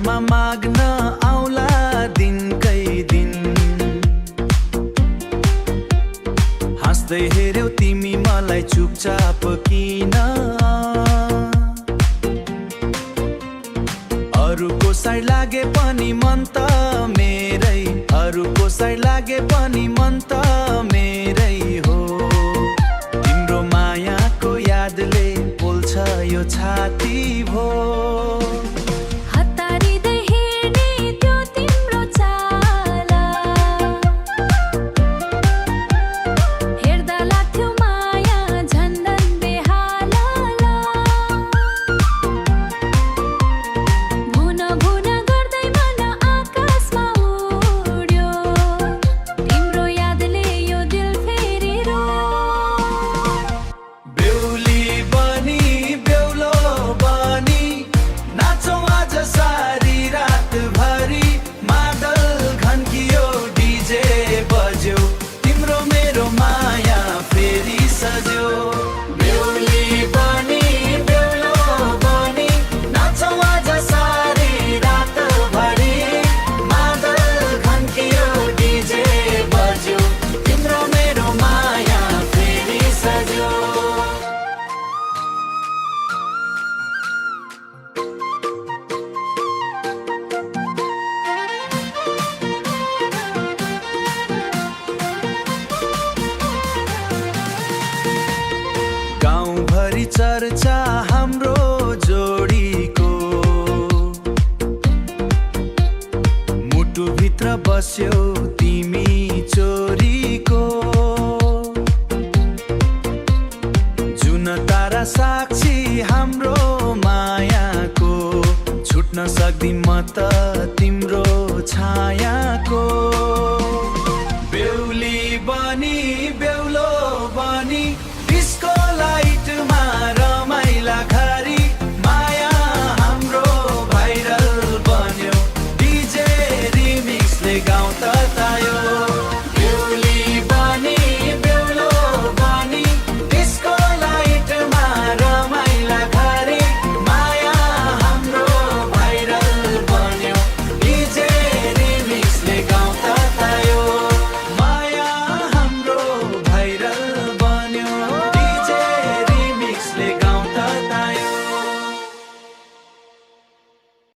क्षमा माग्न आउला दिनकै दिन। हाँस्दै हेर्यौ तिमी मलाई चुपचाप किन? अरूको साइड लागे पनि मन त मेरै, अरूको साइड लागे पनि मन त मेरै हो। तिम्रो मायाको यादले पोल्छ यो छाती भो। गाउँभरि चर्चा हाम्रो जोडीको, मुटुभित्र बस्यौ तिमी चोरीको। जुन तारा साक्षी हाम्रो मायाको, छुट्न सक्दिन म त तिम्रो छायाको।